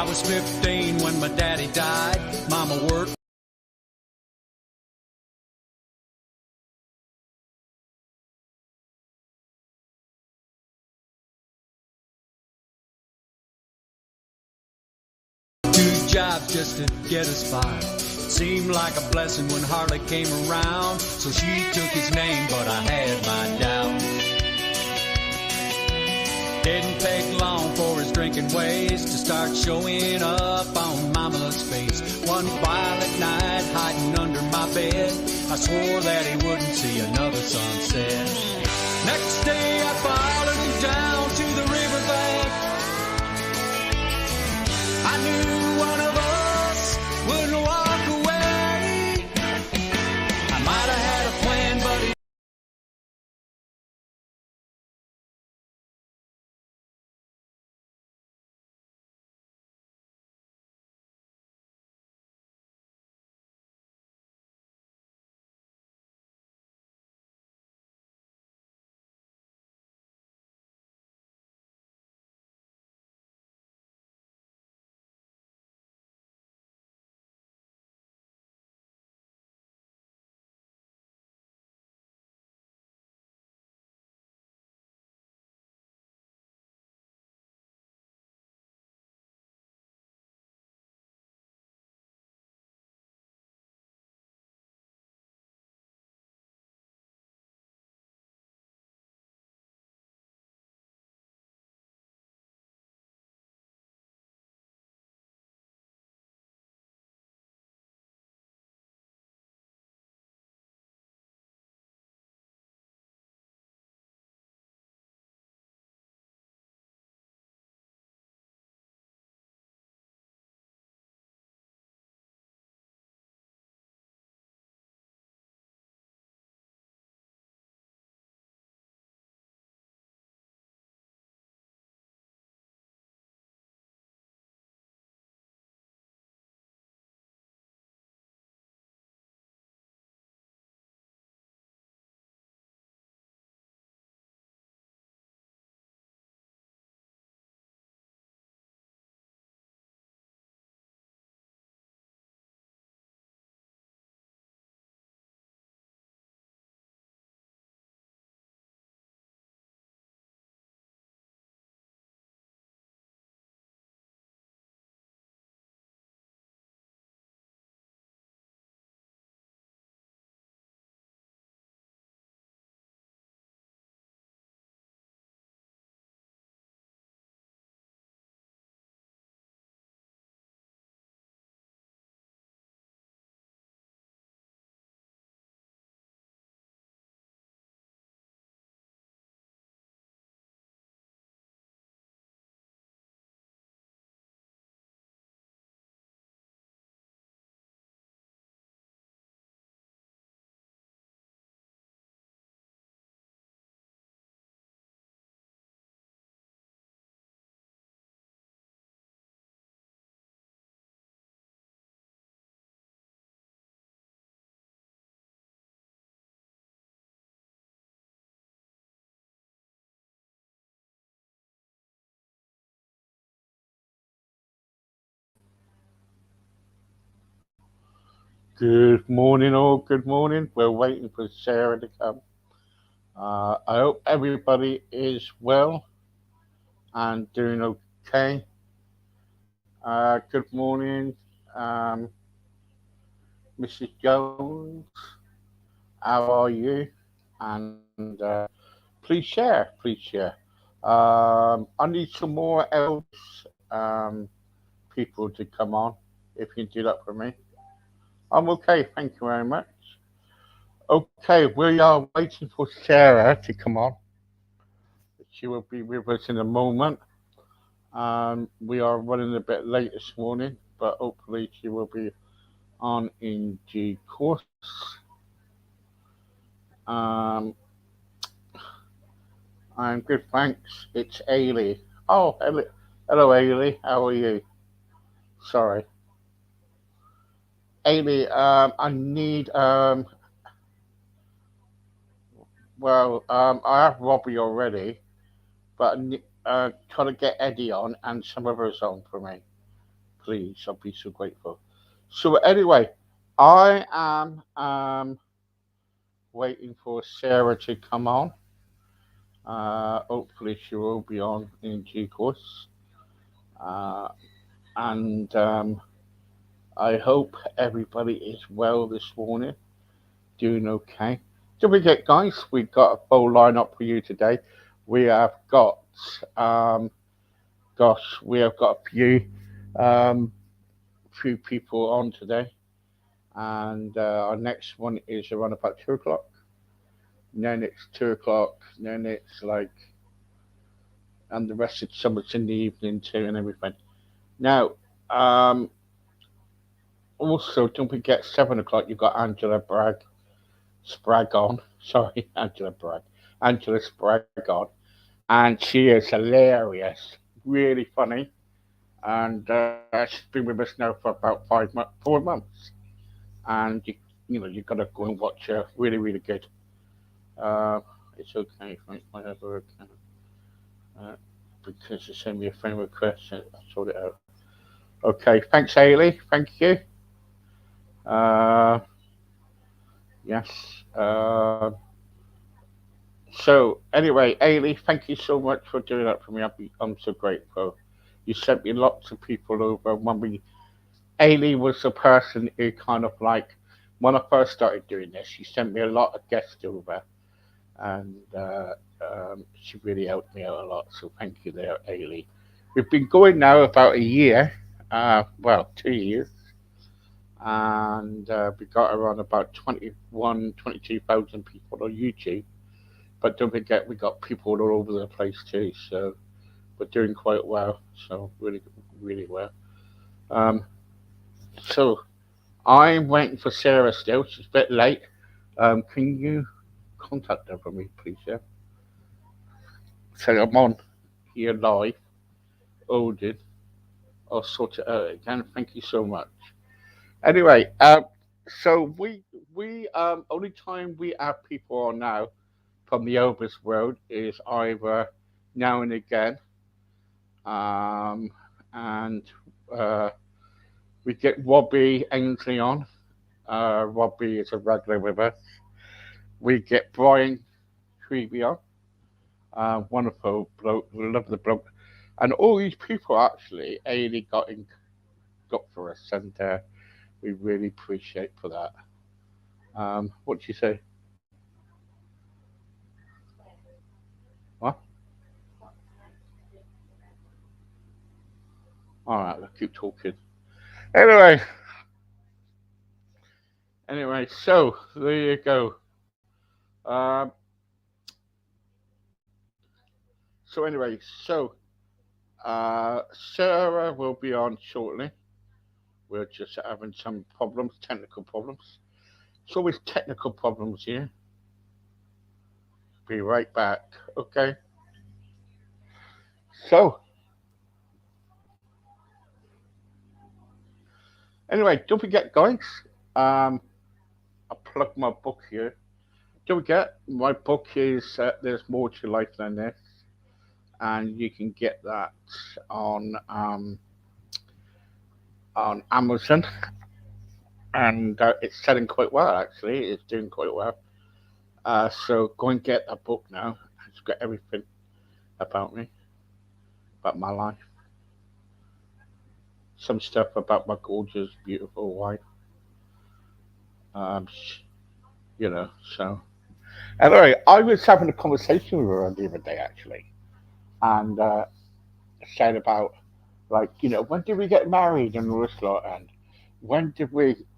I was 15 when my daddy died. Mama worked. jobs just to get us by. Seemed like a blessing when Harley came around, so she took his name, but I had my doubts. Didn't take long for his drinking ways to start showing up on Mama's face. One violet night, hiding under my bed, I swore that he wouldn't see another sunset. Next day I followed him down to the riverbank. I knew one of us wouldn't walk away. I might have had a plan, but he Good morning, all. Good morning. We're waiting for Sarah to come. I hope everybody is well and doing okay. Good morning, um, Mrs. Jones. How are you? And please share. Please share. I need some more else people to come on. If you can do that for me, I'm okay. Thank you very much. Okay, we are waiting for Sarah to come on. She will be with us in a moment. We are running a bit late this morning, but hopefully she will be on in due course. Um, I'm good, thanks. It's Ailey. Oh, hello, Ailey. How are you? Sorry, Ailey. I need. I have Robbie already, but try to get Eddie on and some others on for me, please. I'll be so grateful. So anyway, I am waiting for Sarah to come on. Hopefully, she will be on in due course. Uh, and I hope everybody is well this morning, doing okay. Don't forget, guys, we've got a full lineup for you today. We have got, um, we have got um, few people on today, and our next one is around about 2 o'clock. Then it's 2 o'clock. Then it's like, and the rest of summer's in the evening too, and everything. Now, um, also, don't forget 7 o'clock. You've got Angela Spragg on. Sorry, Angela Bragg. Angela Spragg on, and she is hilarious, really funny, and she's been with us now for about 4 months, and you got to go and watch her. Really, really good. Uh, it's okay, Frank, whatever. Uh, because you sent me a friend request, I sort it out. Okay, thanks, Haley. Thank you. Uh, yes. Uh, so anyway, Haley, thank you so much for doing that for me. I'm so grateful. You sent me lots of people over. Haley was the person who kind of like, when I first started doing this, she sent me a lot of guests over, and she really helped me out a lot. So thank you there, Haley. We've been going now about a year, well, 2 years, and we got around about 22,000 people on YouTube. But don't forget, we got people all over the place too. So we're doing quite well. So really, really well. Um, so I'm waiting for Sarah still. She's a bit late. Can you contact her for me, please? Yeah. So I'm on here live. Odin. I'll sort it out again. Thank you so much. Anyway, so we only time we have people on now from the Elvis world is either now and again, um, and uh, we get Robbie Ainsley on. Robbie is a regular with us. We get Brian Creevy on. Wonderful bloke, love the bloke, and all these people actually Ailey got for us, and we really appreciate for that. What do you say? What? All right, let's keep talking. Anyway, so there you go. Um, so anyway, so uh, Sarah will be on shortly. We're just having some problems, technical problems. It's always technical problems here. Be right back. Okay. So anyway, don't forget, guys. Um, I plug my book here. Don't forget, my book is "There's More to Life Than This," and you can get that on um, on Amazon, and it's selling quite well. Actually, it's doing quite well. So go and get that book now. It's got everything about me, about my life, some stuff about my gorgeous, beautiful wife. Um, you know, so anyway, I was having a conversation with her the other day actually, and said about like, when did we get married and all this lot, and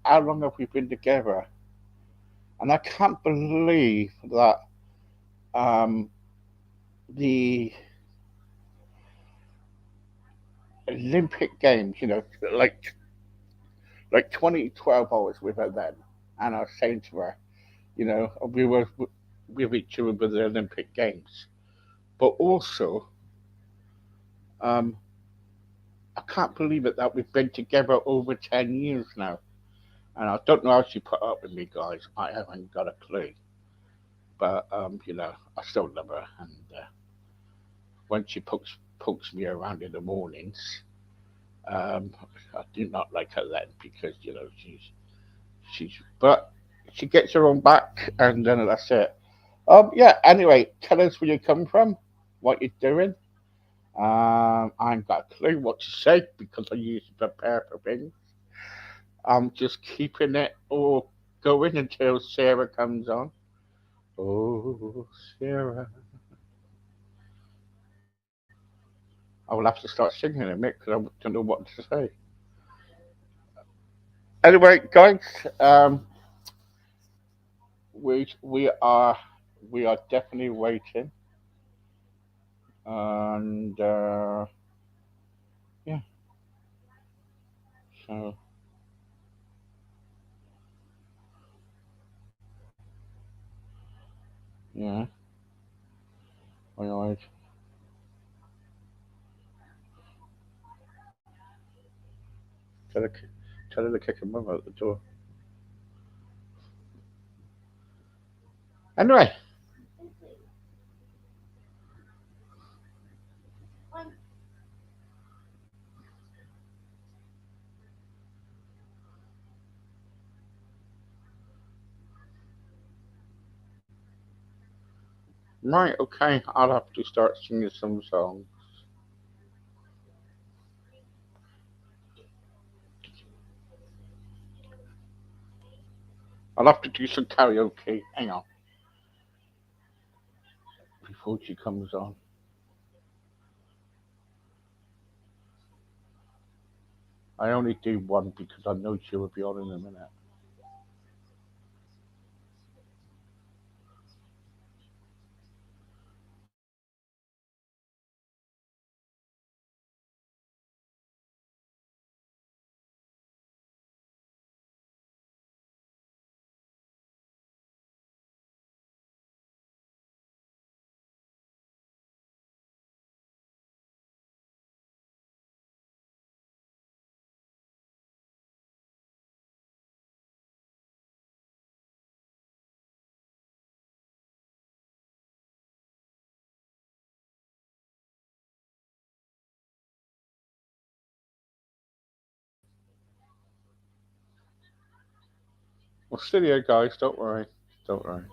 how long have we been together? And I can't believe that um, the Olympic Games, like 2012, I was with her then, and I was saying to her, we were with each other with the Olympic Games, but also, um, I can't believe it that we've been together over 10 years now, and I don't know how she put up with me, guys. I haven't got a clue, but I still love her, and when she pokes me around in the mornings, um, I do not like her then because she's but she gets her own back, and then that's it. Yeah. Anyway, tell us where you come from, what you're doing. I ain't got a clue what to say because I usually prepare for things. I'm just keeping it all going until Sarah comes on. Oh, Sarah. I will have to start singing in a minute because I don't know what to say. Anyway, guys, we are definitely waiting, and yeah, so yeah, all right. Tell her, tell her to kick her mum out the door. Anyway, right, okay, I'll have to start singing some songs. I'll have to do some karaoke. Hang on, before she comes on. I only do one because I know she will be on in a minute. Well, still here, guys. Don't worry. Don't worry.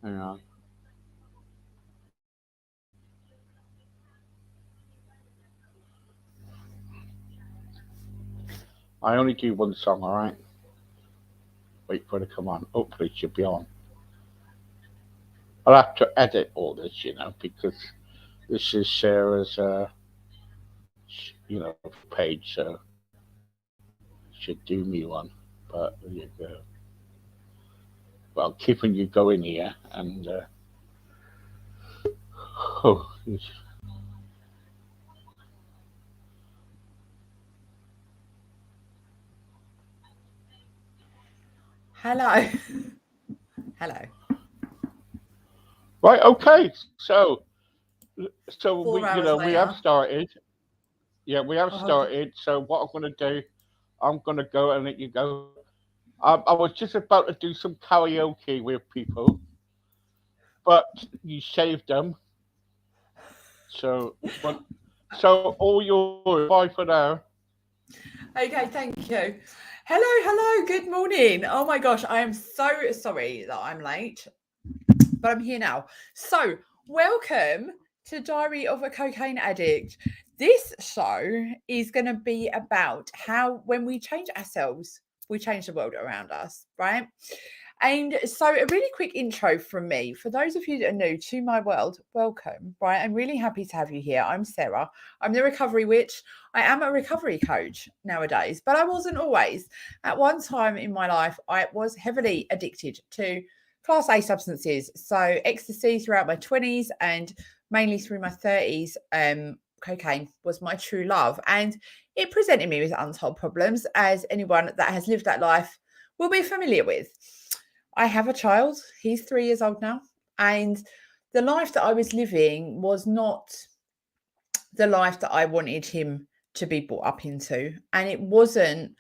Hang on. I only do one song, alright? Wait for her to come on. Hopefully she'll be on. I'll have to edit all this, because this is Sarah's, page, so should do me one. But there you go. Well, keeping you going here, and oh, Hello. Hello. right, okay. So 4 we, hours we have later. started. Yeah, we have Oh, started. So what I'm gonna do, I'm gonna go and let you go. I was just about to do some karaoke with people, but you saved them. So, so all yours. Bye for now. Okay, thank you. Hello, good morning. Oh my gosh, I am so sorry that I'm late, but I'm here now. So, welcome to Diary of a Cocaine Addict. This show is going to be about how when we change ourselves, we change the world around us, right? And so, a really quick intro from me. For those of you that are new to my world, welcome, right? I'm really happy to have you here. I'm Sarah. I'm the recovery witch. I am a recovery coach nowadays, but I wasn't always. At one time in my life, I was heavily addicted to Class A substances. So, ecstasy throughout my 20s and mainly through my 30s. Cocaine was my true love. And it presented me with untold problems, as anyone that has lived that life will be familiar with. I have a child. He's 3 years old now. And the life that I was living was not the life that I wanted him to be brought up into. And it wasn't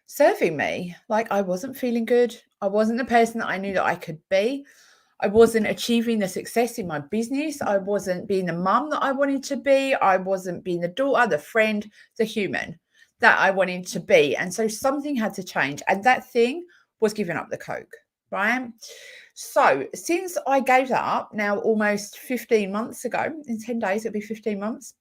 serving me. Like, I wasn't feeling good. I wasn't the person that I knew that I could be. I wasn't achieving the success in my business. I wasn't being the mum that I wanted to be. I wasn't being the daughter, the friend, the human that I wanted to be. And so something had to change. And that thing was giving up the coke, right? So since I gave that up now almost 15 months ago, in 10 days, it'll be 15 months,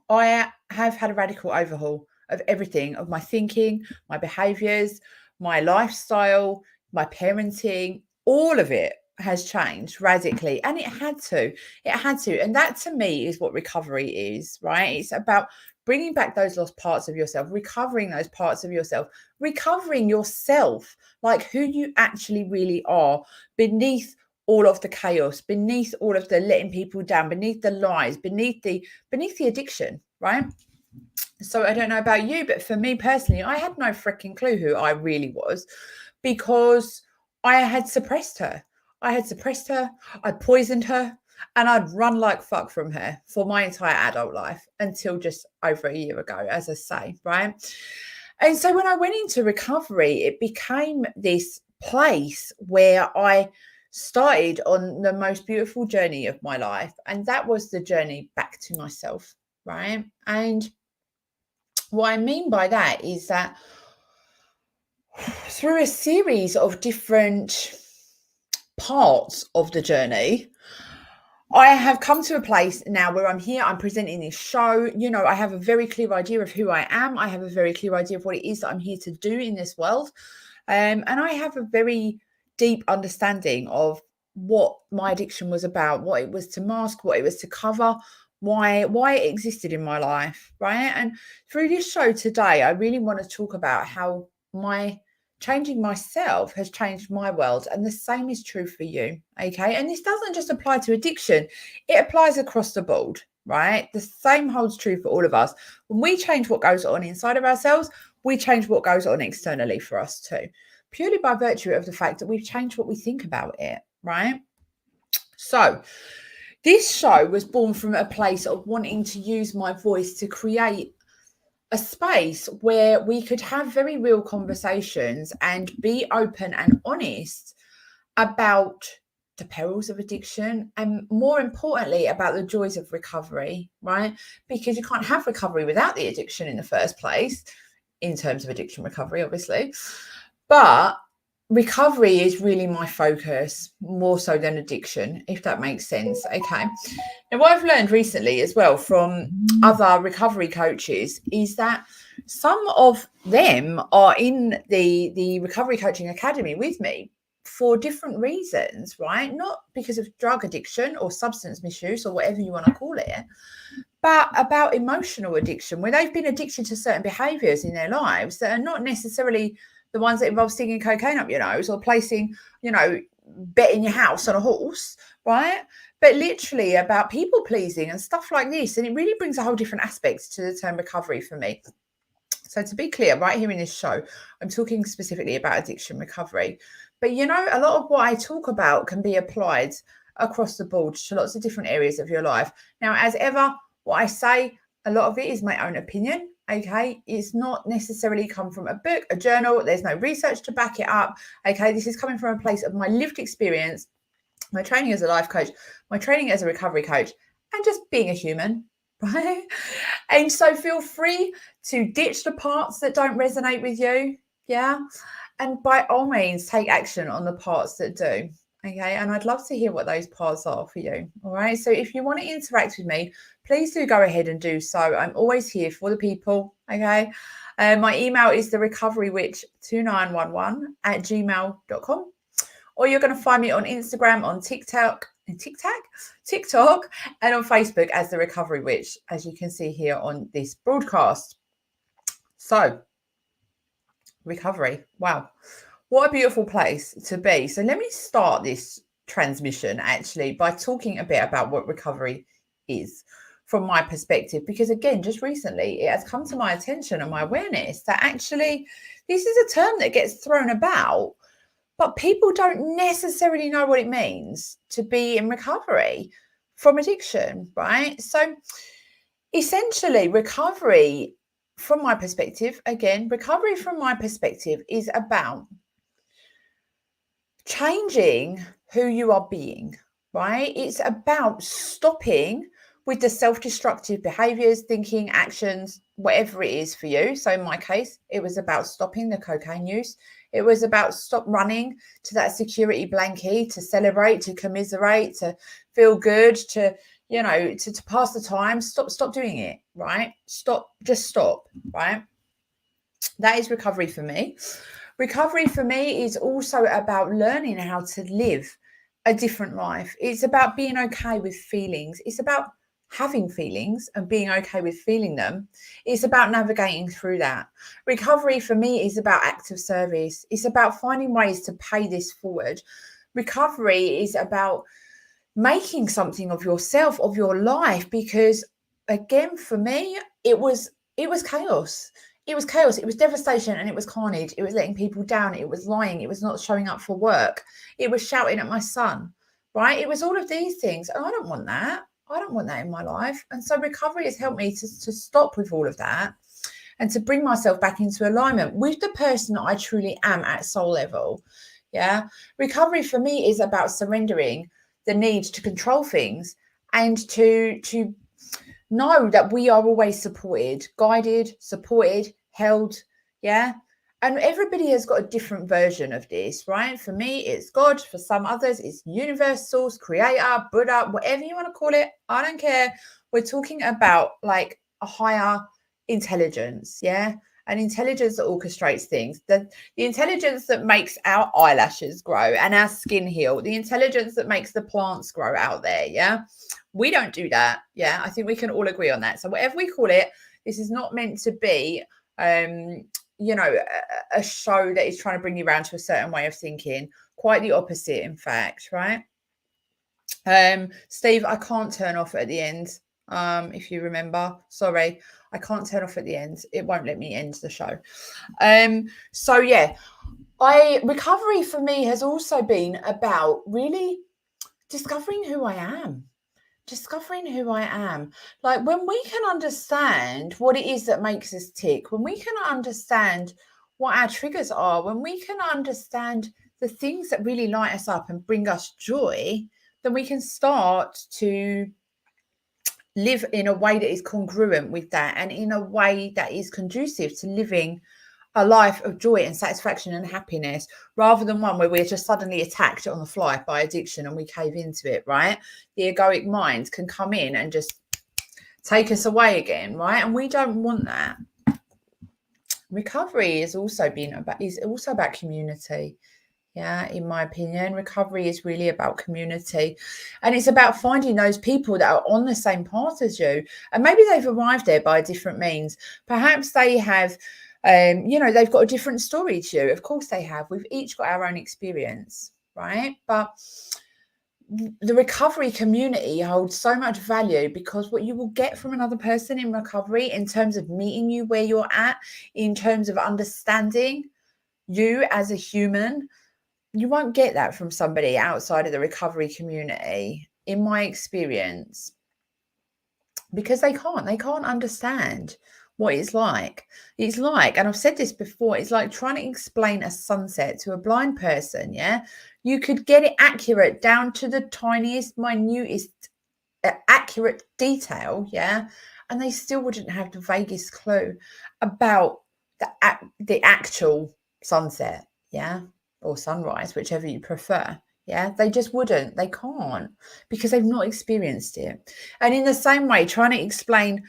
I have had a radical overhaul of everything, of my thinking, my behaviors, my lifestyle, my parenting, all of it has changed radically. And it had to. And that to me is what recovery is, right? It's about bringing back those lost parts of yourself, recovering those parts of yourself, recovering yourself, like who you actually really are beneath all of the chaos, beneath all of the letting people down, beneath the lies, beneath the addiction, right? So I don't know about you, but for me personally, I had no freaking clue who I really was because I had suppressed her. I poisoned her, and I'd run like fuck from her for my entire adult life until just over a year ago, as I say, right? And so when I went into recovery, it became this place where I started on the most beautiful journey of my life. And that was the journey back to myself, right? And what I mean by that is that through a series of different parts of the journey, I have come to a place now where I'm here, I'm presenting this show. You know, I have a very clear idea of who I am. I have a very clear idea of what it is that I'm here to do in this world. And I have a very deep understanding of what my addiction was about, what it was to mask, what it was to cover, why it existed in my life, right? And through this show today, I really want to talk about how my changing myself has changed my world, and the same is true for you, okay? And this doesn't just apply to addiction, it applies across the board, right? The same holds true for all of us. When we change what goes on inside of ourselves, we change what goes on externally for us too, purely by virtue of the fact that we've changed what we think about it, right? So this show was born from a place of wanting to use my voice to create a space where we could have very real conversations and be open and honest about the perils of addiction, and more importantly, about the joys of recovery, right? Because you can't have recovery without the addiction in the first place, in terms of addiction recovery, obviously. But recovery is really my focus, more so than addiction, if that makes sense. Okay. Now, what I've learned recently as well from other recovery coaches is that some of them are in the Recovery Coaching Academy with me for different reasons, right? Not because of drug addiction or substance misuse or whatever you want to call it, but about emotional addiction, where they've been addicted to certain behaviors in their lives that are not necessarily the ones that involve sticking cocaine up your nose or placing, betting your house on a horse, right? But literally about people pleasing and stuff like this. And it really brings a whole different aspect to the term recovery for me. So to be clear, right here in this show, I'm talking specifically about addiction recovery. But, a lot of what I talk about can be applied across the board to lots of different areas of your life. Now, as ever, what I say, a lot of it is my own opinion. Okay, it's not necessarily come from a book, a journal. There's no research to back it up. Okay, this is coming from a place of my lived experience, my training as a life coach, my training as a recovery coach, and just being a human, right? And so feel free to ditch the parts that don't resonate with you, yeah? And by all means, take action on the parts that do. Okay, and I'd love to hear what those parts are for you. All right, so if you want to interact with me, please do go ahead and do so. I'm always here for the people. Okay, my email is therecoverywitch2911@gmail.com, or you're going to find me on Instagram, on TikTok, and on Facebook as The Recovery Witch, as you can see here on this broadcast. So, recovery, wow. What a beautiful place to be. So let me start this transmission actually by talking a bit about what recovery is from my perspective, because again, just recently it has come to my attention and my awareness that actually this is a term that gets thrown about, but people don't necessarily know what it means to be in recovery from addiction, right? So essentially recovery from my perspective, is about changing who you are being, right? It's about stopping with the self-destructive behaviors, thinking, actions, whatever it is for you. So in my case, it was about stopping the cocaine use. It was about stop running to that security blankie, to celebrate, to commiserate, to feel good, to, you know, to pass the time. Stop doing it, right? Just stop, right? That is recovery for me. Recovery for me is also about learning how to live a different life. It's about being okay with feelings. It's about having feelings and being okay with feeling them. It's about navigating through that. Recovery for me is about active service. It's about finding ways to pay this forward. Recovery is about making something of yourself, of your life, because again, for me, it was chaos. It was chaos. It was devastation and it was carnage. It was letting people down. It was lying. It was not showing up for work. It was shouting at my son, right? It was all of these things. And I don't want that. I don't want that in my life. And so recovery has helped me to stop with all of that and to bring myself back into alignment with the person that I truly am at soul level. Yeah. Recovery for me is about surrendering the need to control things and to know that we are always supported, guided, supported, held. Yeah. And everybody has got a different version of this, right? For me, it's God. For some others, it's universe, source, creator, Buddha, whatever you want to call it. I don't care. We're talking about like a higher intelligence. Yeah. An intelligence that orchestrates things, the intelligence that makes our eyelashes grow and our skin heal, the intelligence that makes the plants grow out there. Yeah. We don't do that. Yeah. I think we can all agree on that. So whatever we call it, this is not meant to be, you know, a show that is trying to bring you around to a certain way of thinking. Quite the opposite, in fact, right? Steve, I can't turn off at the end. If you remember, sorry, I can't turn off at the end. It won't let me end the show. So yeah, recovery for me has also been about really discovering who I am. Like when we can understand what it is that makes us tick, when we can understand what our triggers are, when we can understand the things that really light us up and bring us joy, then we can start to live in a way that is congruent with that and in a way that is conducive to living a life of joy and satisfaction and happiness, rather than one where we're just suddenly attacked on the fly by addiction and we cave into it, right? The egoic mind can come in and just take us away again, right? And we don't want that. Recovery is also about community. Yeah, in my opinion, recovery is really about community, and it's about finding those people that are on the same path as you, and maybe they've arrived there by different means. Perhaps they have, you know, they've got a different story to you. Of course they have. We've each got our own experience, right? But the recovery community holds so much value because what you will get from another person in recovery, in terms of meeting you where you're at, in terms of understanding you as a human, you won't get that from somebody outside of the recovery community, in my experience, because they can't understand what it's like. It's like, and I've said this before, it's like trying to explain a sunset to a blind person. Yeah. You could get it accurate down to the tiniest, minutest, accurate detail. Yeah. And they still wouldn't have the vaguest clue about the actual sunset. Yeah. Or sunrise, whichever you prefer. Yeah, they just wouldn't. They can't, because they've not experienced it. And in the same way, trying to explain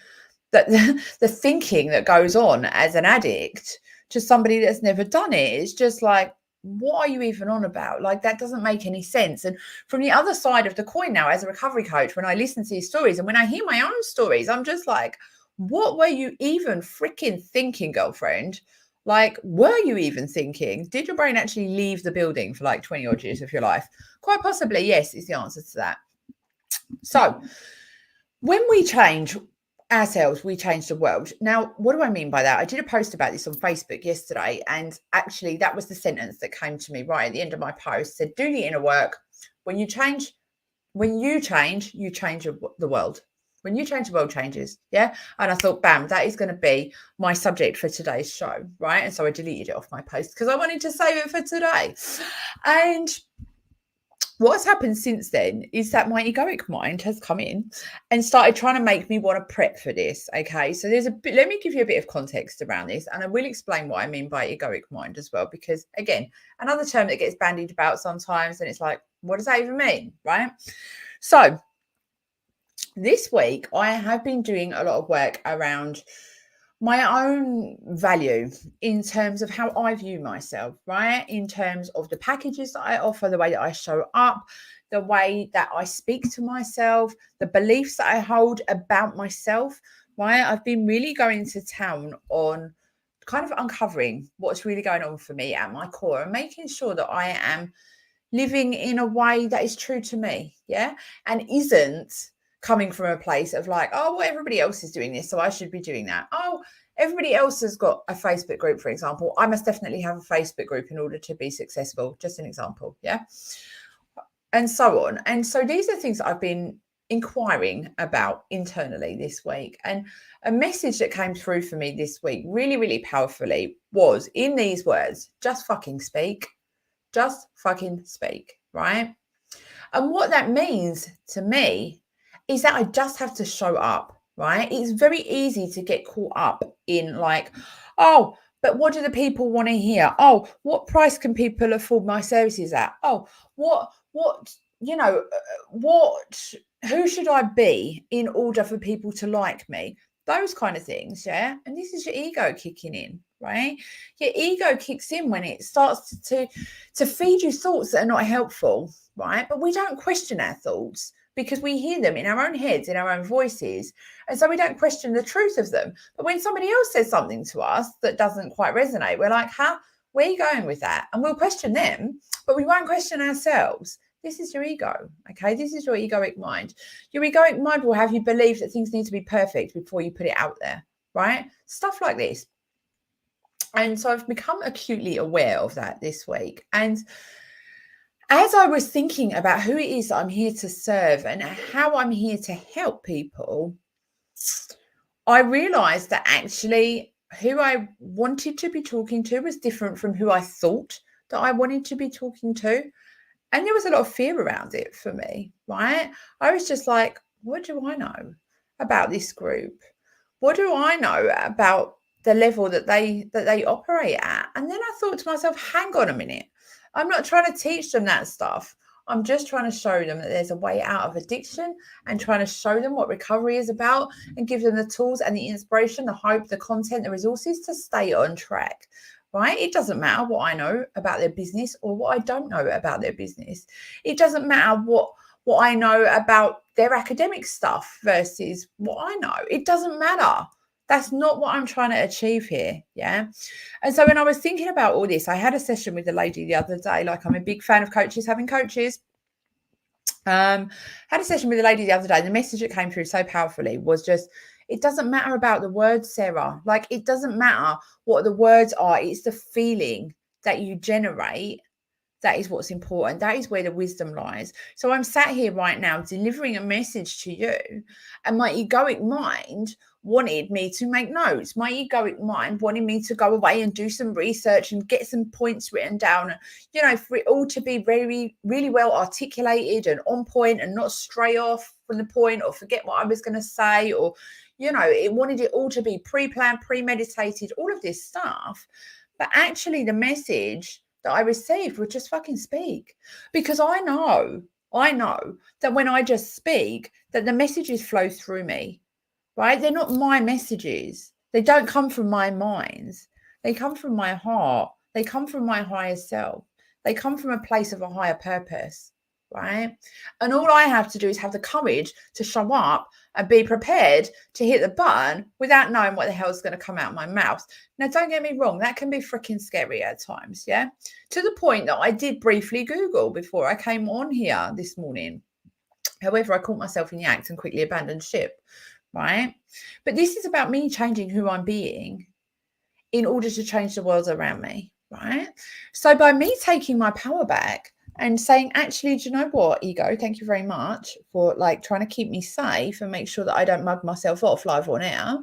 that the thinking that goes on as an addict to somebody that's never done it is just like, what are you even on about? Like, that doesn't make any sense. And from the other side of the coin now, as a recovery coach, when I listen to these stories and when I hear my own stories, I'm just like, what were you even freaking thinking, girlfriend? Like, were you even thinking? Did your brain actually leave the building for like 20 odd years of your life? Quite possibly, yes, is the answer to that. So when we change ourselves, we change the world. Now, what do I mean by that? I did a post about this on Facebook yesterday, and actually that was the sentence that came to me right at the end of my post. It said, do the inner work. When you change, you change the world. When you change, the world changes. Yeah. And I thought, bam, that is going to be my subject for today's show. Right. And so I deleted it off my post because I wanted to save it for today. And what's happened since then is that my egoic mind has come in and started trying to make me want to prep for this. Okay, so there's a bit, let me give you a bit of context around this, and I will explain what I mean by egoic mind as well, because again, another term that gets bandied about sometimes, and it's like, what does that even mean, right? So this week I have been doing a lot of work around my own value in terms of how I view myself, right? In terms of the packages that I offer, the way that I show up, the way that I speak to myself, the beliefs that I hold about myself, right? I've been really going to town on kind of uncovering what's really going on for me at my core and making sure that I am living in a way that is true to me, yeah? And isn't coming from a place of like, oh, well, everybody else is doing this, so I should be doing that. Oh, everybody else has got a Facebook group, for example. I must definitely have a Facebook group in order to be successful. Just an example, yeah? And so on. And so these are things that I've been inquiring about internally this week. And a message that came through for me this week really, really powerfully was in these words: just fucking speak. Just fucking speak, right? And what that means to me is that I just have to show up, right? It's very easy to get caught up in like, oh, but what do the people want to hear? Oh, what price can people afford my services at? Oh, who should I be in order for people to like me? Those kind of things, yeah? And this is your ego kicking in, right? Your ego kicks in when it starts to feed you thoughts that are not helpful, right? But we don't question our thoughts because we hear them in our own heads, in our own voices. And so we don't question the truth of them. But when somebody else says something to us that doesn't quite resonate, we're like, huh? Where are you going with that? And we'll question them, but we won't question ourselves. This is your ego, okay? This is your egoic mind. Your egoic mind will have you believe that things need to be perfect before you put it out there, right? Stuff like this. And so I've become acutely aware of that this week. And as I was thinking about who it is that I'm here to serve and how I'm here to help people, I realized that actually who I wanted to be talking to was different from who I thought that I wanted to be talking to. And there was a lot of fear around it for me, right? I was just like, what do I know about this group? What do I know about the level that they operate at? And then I thought to myself, hang on a minute. I'm not trying to teach them that stuff. I'm just trying to show them that there's a way out of addiction and trying to show them what recovery is about and give them the tools and the inspiration, the hope, the content, the resources to stay on track. Right? It doesn't matter what I know about their business or what I don't know about their business. It doesn't matter what I know about their academic stuff versus what I know. It doesn't matter. That's not what I'm trying to achieve here. Yeah. And so when I was thinking about all this, I had a session with a lady the other day. Like, I'm a big fan of coaches having coaches. Had a session with a lady the other day. And the message that came through so powerfully was just, it doesn't matter about the words, Sarah. Like, it doesn't matter what the words are. It's the feeling that you generate. That is what's important. That is where the wisdom lies. So I'm sat here right now delivering a message to you, and my egoic mind wanted me to make notes. My egoic mind wanted me to go away and do some research and get some points written down, you know, for it all to be very, really well articulated and on point and not stray off from the point or forget what I was going to say, or, you know, it wanted it all to be pre-planned, premeditated, all of this stuff. But actually the message that I received was just fucking speak. Because I know that when I just speak, that the messages flow through me, right? They're not my messages. They don't come from my minds. They come from my heart. They come from my higher self. They come from a place of a higher purpose, right? And all I have to do is have the courage to show up and be prepared to hit the button without knowing what the hell is going to come out of my mouth. Now, don't get me wrong, that can be freaking scary at times, yeah? To the point that I did briefly Google before I came on here this morning. However, I caught myself in the act and quickly abandoned ship, right? But this is about me changing who I'm being in order to change the world around me, right? So by me taking my power back and saying, actually, do you know what, ego, thank you very much for like trying to keep me safe and make sure that I don't mug myself off live on air.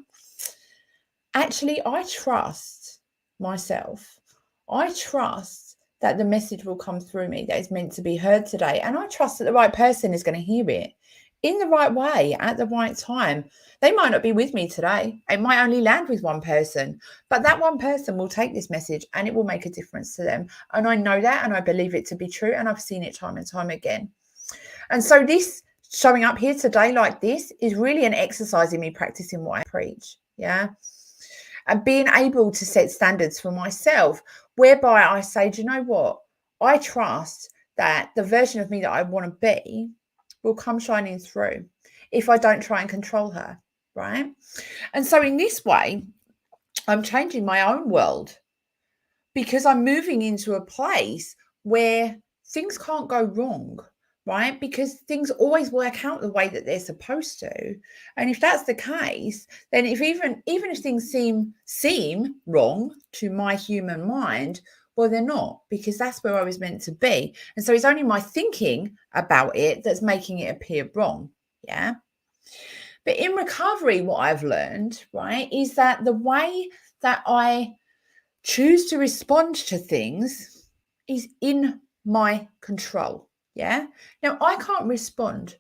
Actually, I trust myself. I trust that the message will come through me that is meant to be heard today. And I trust that the right person is going to hear it in the right way at the right time. They might not be with me today. It might only land with one person, but that one person will take this message and it will make a difference to them. And I know that, and I believe it to be true. And I've seen it time and time again. And so this showing up here today like this is really an exercise in me practicing what I preach. Yeah. And being able to set standards for myself, whereby I say, do you know what? I trust that the version of me that I want to be will come shining through if I don't try and control her, right? And so in this way, I'm changing my own world because I'm moving into a place where things can't go wrong, right? Because things always work out the way that they're supposed to. And if that's the case, then if even if things seem wrong to my human mind, well, they're not, because that's where I was meant to be. And so it's only my thinking about it that's making it appear wrong. Yeah. But in recovery, what I've learned, right, is that the way that I choose to respond to things is in my control. Yeah. Now, I can't respond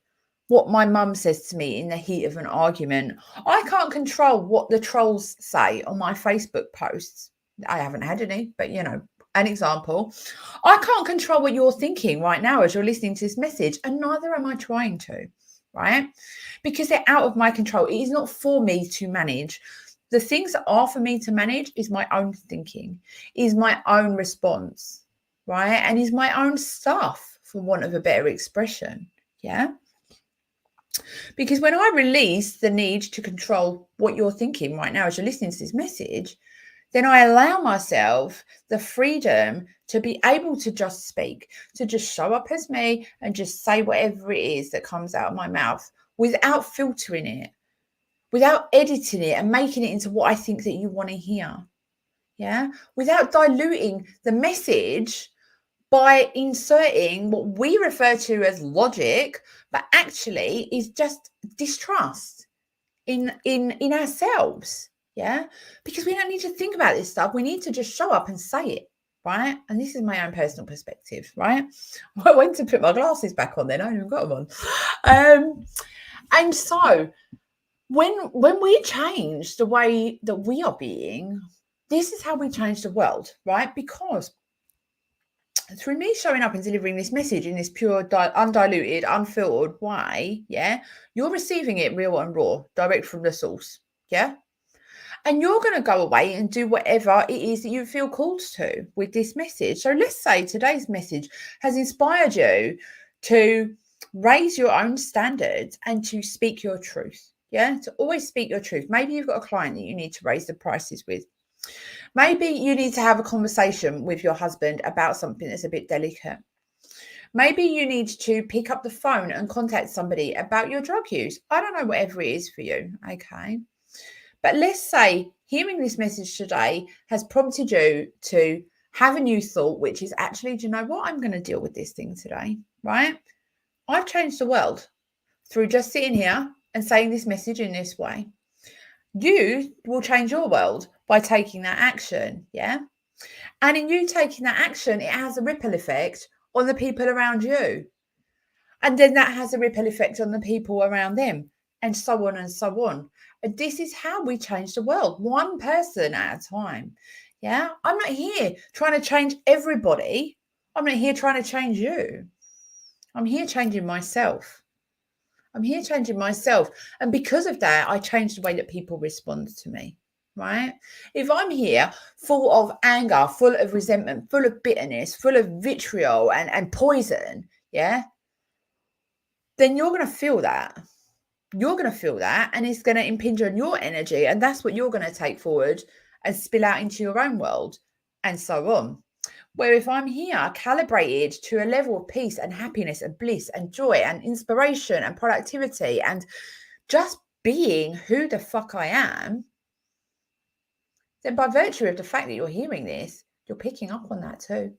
what my mum says to me in the heat of an argument. I can't control what the trolls say on my Facebook posts. I haven't had any, but an example. I can't control what you're thinking right now as you're listening to this message, and neither am I trying to, right? Because they're out of my control. It is not for me to manage. The things that are for me to manage is my own thinking, is my own response, right? And is my own stuff, for want of a better expression. Yeah. Because when I release the need to control what you're thinking right now as you're listening to this message, then I allow myself the freedom to be able to just speak, to just show up as me and just say whatever it is that comes out of my mouth without filtering it, without editing it and making it into what I think that you want to hear. Yeah. Without diluting the message by inserting what we refer to as logic, but actually is just distrust in ourselves. Yeah. Because we don't need to think about this stuff. We need to just show up and say it. Right. And this is my own personal perspective. Right. I went to put my glasses back on then. I haven't even got them on. And so when we change the way that we are being, this is how we change the world. Right. Because through me showing up and delivering this message in this pure, undiluted, unfiltered way, yeah, you're receiving it real and raw, direct from the source, yeah? And you're going to go away and do whatever it is that you feel called to with this message. So let's say today's message has inspired you to raise your own standards and to speak your truth, yeah? To always speak your truth. Maybe you've got a client that you need to raise the prices with. Maybe you need to have a conversation with your husband about something that's a bit delicate. Maybe you need to pick up the phone and contact somebody about your drug use. I don't know, whatever it is for you, okay? But let's say hearing this message today has prompted you to have a new thought, which is actually, do you know what? I'm going to deal with this thing today, right? I've changed the world through just sitting here and saying this message in this way. You will change your world by taking that action, yeah? And in you taking that action, it has a ripple effect on the people around you. And then that has a ripple effect on the people around them, and so on and so on. And this is how we change the world, one person at a time, yeah? I'm not here trying to change everybody. I'm not here trying to change you. I'm here changing myself. I'm here changing myself. And because of that, I change the way that people respond to me, right? If I'm here full of anger, full of resentment, full of bitterness, full of vitriol and poison, yeah, then you're going to feel that. You're going to feel that, and it's going to impinge on your energy. And that's what you're going to take forward and spill out into your own world, and so on. Where if I'm here calibrated to a level of peace and happiness and bliss and joy and inspiration and productivity and just being who the fuck I am, then by virtue of the fact that you're hearing this, you're picking up on that too,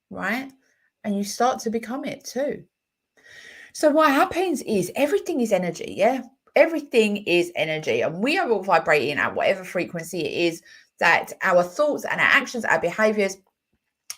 right? And you start to become it too. So what happens is everything is energy, yeah? Everything is energy, and we are all vibrating at whatever frequency it is that our thoughts and our actions, our behaviors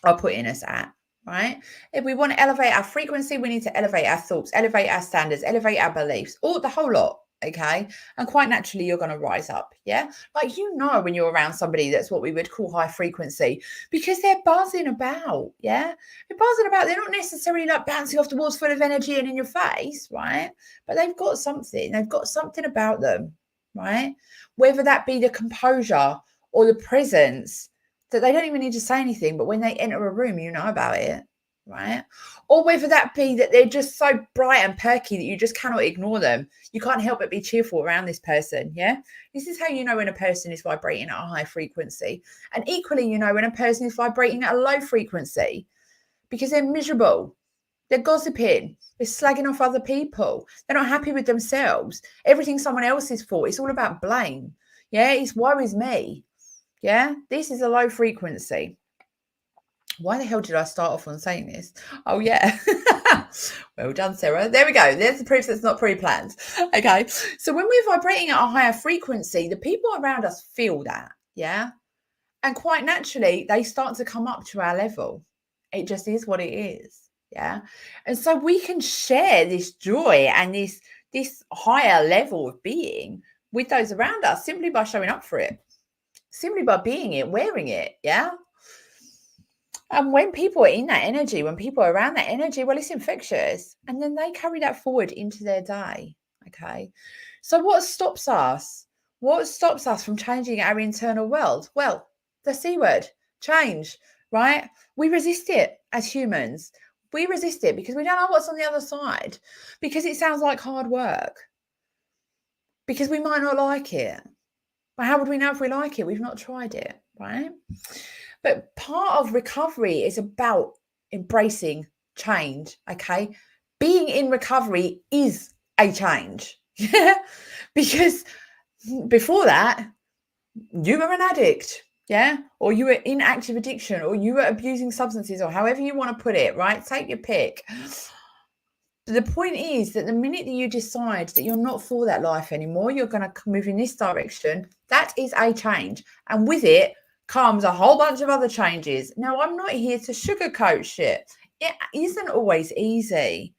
are putting us at, right? If we want to elevate our frequency, we need to elevate our thoughts, elevate our standards, elevate our beliefs, all the whole lot. Okay. And quite naturally, you're going to rise up. Yeah. Like, you know, when you're around somebody that's what we would call high frequency, because they're buzzing about. Yeah. They're buzzing about. They're not necessarily like bouncing off the walls full of energy and in your face. Right. But they've got something. They've got something about them. Right. Whether that be the composure or the presence that they don't even need to say anything, but when they enter a room, you know about it. Right? Or whether that be that they're just so bright and perky that you just cannot ignore them. You can't help but be cheerful around this person. Yeah. This is how you know when a person is vibrating at a high frequency. And equally, you know when a person is vibrating at a low frequency, because they're miserable. They're gossiping. They're slagging off other people. They're not happy with themselves. Everything's someone else's fault. It's all about blame. Yeah. It's woe is me. Yeah. This is a low frequency. Why the hell did I start off on saying this? Oh, yeah. Well done, Sarah. There we go. There's the proof that's not pre-planned. Okay. So when we're vibrating at a higher frequency, the people around us feel that. Yeah. And quite naturally, they start to come up to our level. It just is what it is. Yeah. And so we can share this joy and this higher level of being with those around us simply by showing up for it. Simply by being it, wearing it. Yeah. And when people are in that energy, when people are around that energy, well, it's infectious. And then they carry that forward into their day. Okay. So what stops us? What stops us from changing our internal world? Well, the C word, change, right? We resist it as humans. We resist it because we don't know what's on the other side, because it sounds like hard work, because we might not like it. But how would we know if we like it? We've not tried it, right? But part of recovery is about embracing change, okay? Being in recovery is a change, yeah? Because before that, you were an addict, yeah? Or you were in active addiction, or you were abusing substances, or however you want to put it, right? Take your pick. The point is that the minute that you decide that you're not for that life anymore, you're going to move in this direction, that is a change. And with it comes a whole bunch of other changes. Now, I'm not here to sugarcoat shit. It isn't always easy,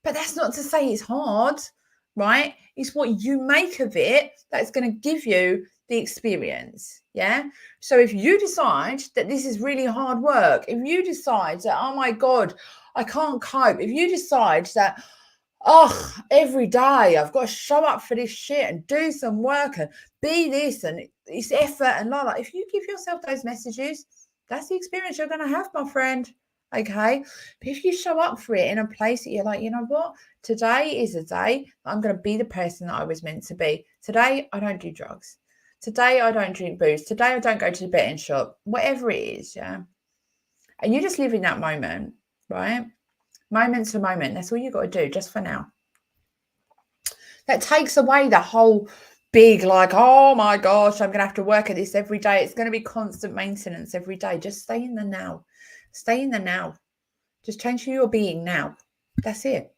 but that's not to say it's hard, right? It's what you make of it that's going to give you the experience, yeah? So if you decide that this is really hard work, if you decide that, oh my God, I can't cope, if you decide that, oh, every day I've got to show up for this shit and do some work and be this and it's effort and la la. If you give yourself those messages, that's the experience you're going to have, my friend. Okay. But if you show up for it in a place that you're like, you know what? Today is a day I'm going to be the person that I was meant to be. Today, I don't do drugs. Today, I don't drink booze. Today, I don't go to the betting shop. Whatever it is, yeah. And you just live in that moment, right? Moment to moment. That's all you got to do just for now. That takes away the whole big, like, oh my gosh, I'm going to have to work at this every day. It's going to be constant maintenance every day. Just stay in the now. Stay in the now. Just change who you're being now. That's it.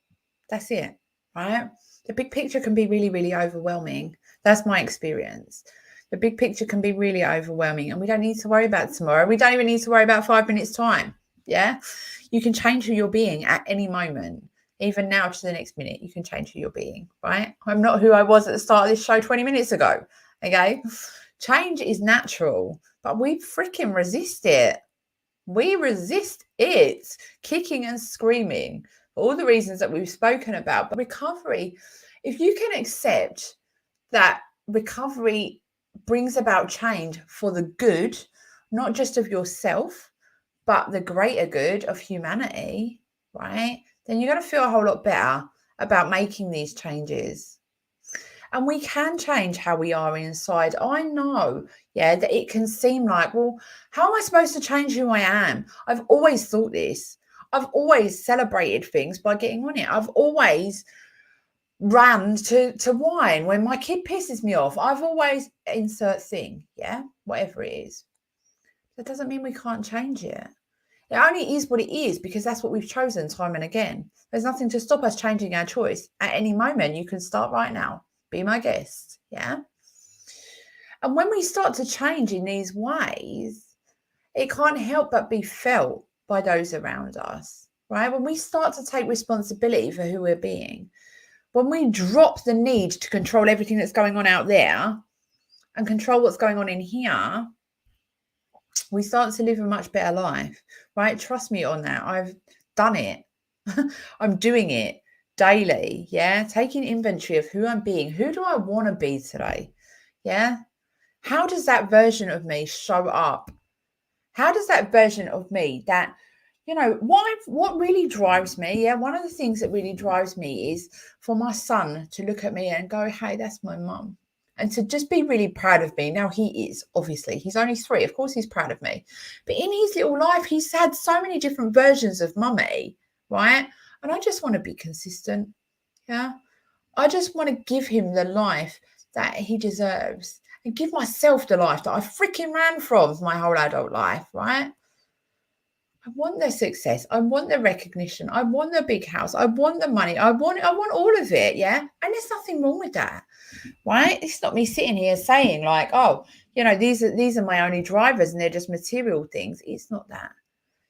That's it, right? The big picture can be really, really overwhelming. That's my experience. The big picture can be really overwhelming, and we don't need to worry about tomorrow. We don't even need to worry about 5 minutes' time. Yeah. You can change who you're being at any moment. Even now to the next minute, you can change who you're being, right? I'm not who I was at the start of this show 20 minutes ago, okay? Change is natural, but we freaking resist it. We resist it, kicking and screaming for all the reasons that we've spoken about. But recovery, if you can accept that recovery brings about change for the good, not just of yourself, but the greater good of humanity, right? Then you're going to feel a whole lot better about making these changes. And we can change how we are inside. I know, yeah, that it can seem like, well, how am I supposed to change who I am? I've always thought this. I've always celebrated things by getting on it. I've always ran to wine when my kid pisses me off. I've always insert thing, yeah, whatever it is. That doesn't mean we can't change it. It only is what it is because that's what we've chosen time and again. There's nothing to stop us changing our choice. At any moment, you can start right now. Be my guest, yeah? And when we start to change in these ways, it can't help but be felt by those around us, right? When we start to take responsibility for who we're being, when we drop the need to control everything that's going on out there and control what's going on in here, we start to live a much better life, right? Trust me on that. I've done it. I'm doing it daily, yeah? Taking inventory of who I'm being. Who do I want to be today? Yeah? How does that version of me show up? How does that version of me that, you know, what really drives me, yeah, one of the things that really drives me is for my son to look at me and go, hey, that's my mum. And to just be really proud of me. Now he is, obviously, he's only 3. Of course he's proud of me. But in his little life, he's had so many different versions of mummy, right? And I just want to be consistent, yeah? I just want to give him the life that he deserves and give myself the life that I freaking ran from my whole adult life, right? I want the success. I want the recognition. I want the big house. I want the money. I want all of it, yeah? And there's nothing wrong with that, right? It's not me sitting here saying like, oh, you know, these are my only drivers and they're just material things. It's not that.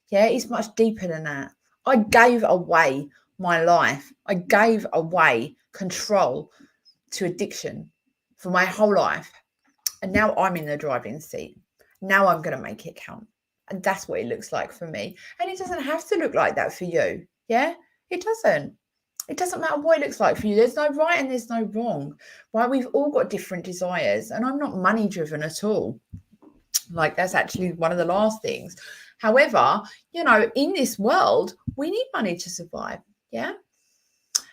Yeah, it's much deeper than that. I gave away my life. I gave away control to addiction for my whole life. And now I'm in the driving seat. Now I'm going to make it count. And that's what it looks like for me. And it doesn't have to look like that for you. Yeah, it doesn't. It doesn't matter what it looks like for you. There's no right and there's no wrong. Right? We've all got different desires. And I'm not money driven at all. Like that's actually one of the last things. However, you know, in this world, we need money to survive. Yeah.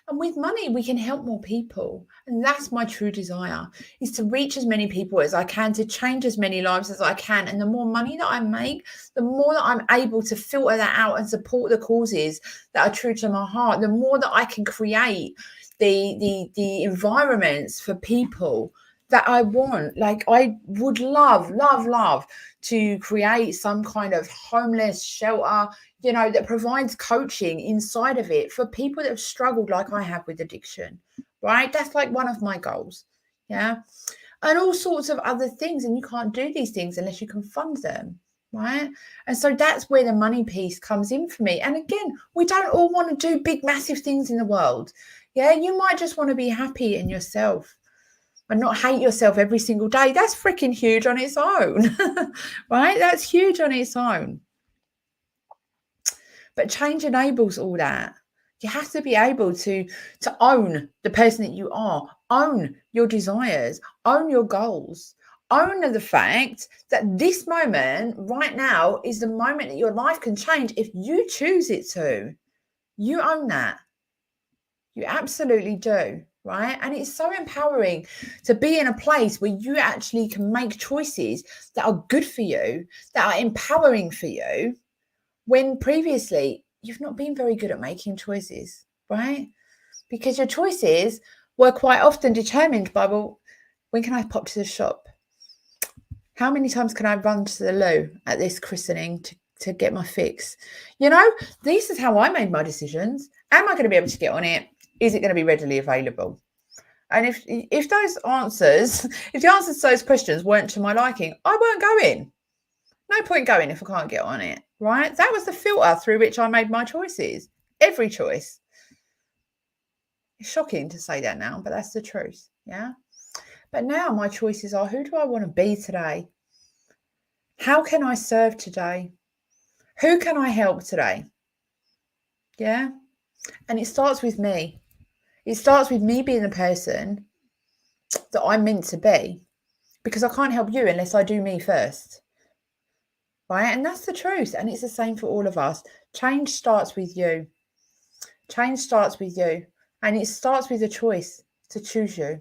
And with money, we can help more people. And that's my true desire, is to reach as many people as I can, to change as many lives as I can. And the more money that I make, the more that I'm able to filter that out and support the causes that are true to my heart, the more that I can create the environments for people that I want. Like I would love to create some kind of homeless shelter, you know, that provides coaching inside of it for people that have struggled like I have with addiction, right? That's like one of my goals, yeah? And all sorts of other things. And you can't do these things unless you can fund them, right? And so that's where the money piece comes in for me. And again, we don't all want to do big, massive things in the world. Yeah, you might just want to be happy in yourself and not hate yourself every single day. That's freaking huge on its own, right? That's huge on its own. But change enables all that. You have to be able to own the person that you are, own your desires, own your goals, own the fact that this moment right now is the moment that your life can change if you choose it to. You own that. You absolutely do, right? And it's so empowering to be in a place where you actually can make choices that are good for you, that are empowering for you, when previously you've not been very good at making choices, right? Because your choices were quite often determined by, well, when can I pop to the shop? How many times can I run to the loo at this christening to get my fix? You know, this is how I made my decisions. Am I going to be able to get on it? Is it going to be readily available? And if those answers, if the answers to those questions weren't to my liking, I weren't going. No point going if I can't get on it, right? That was the filter through which I made my choices. Every choice. It's shocking to say that now, but that's the truth, yeah? But now my choices are, who do I want to be today? How can I serve today? Who can I help today? Yeah? And it starts with me. It starts with me being the person that I'm meant to be, because I can't help you unless I do me first. Right? And that's the truth. And it's the same for all of us. Change starts with you. Change starts with you. And it starts with a choice to choose you.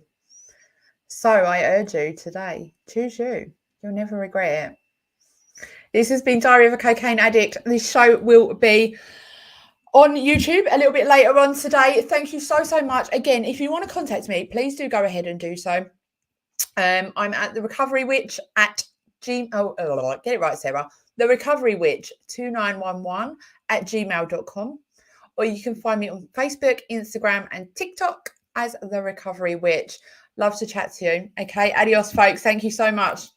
So I urge you today, choose you. You'll never regret it. This has been Diary of a Cocaine Addict. This show will be on YouTube a little bit later on today. Thank you so much. Again, if you want to contact me, please do go ahead and do so. I'm at The Recovery Witch at get it right, Sarah. The Recovery Witch 2911 at gmail.com. Or you can find me on Facebook, Instagram, and TikTok as The Recovery Witch. Love to chat to you. Okay, adios, folks. Thank you so much.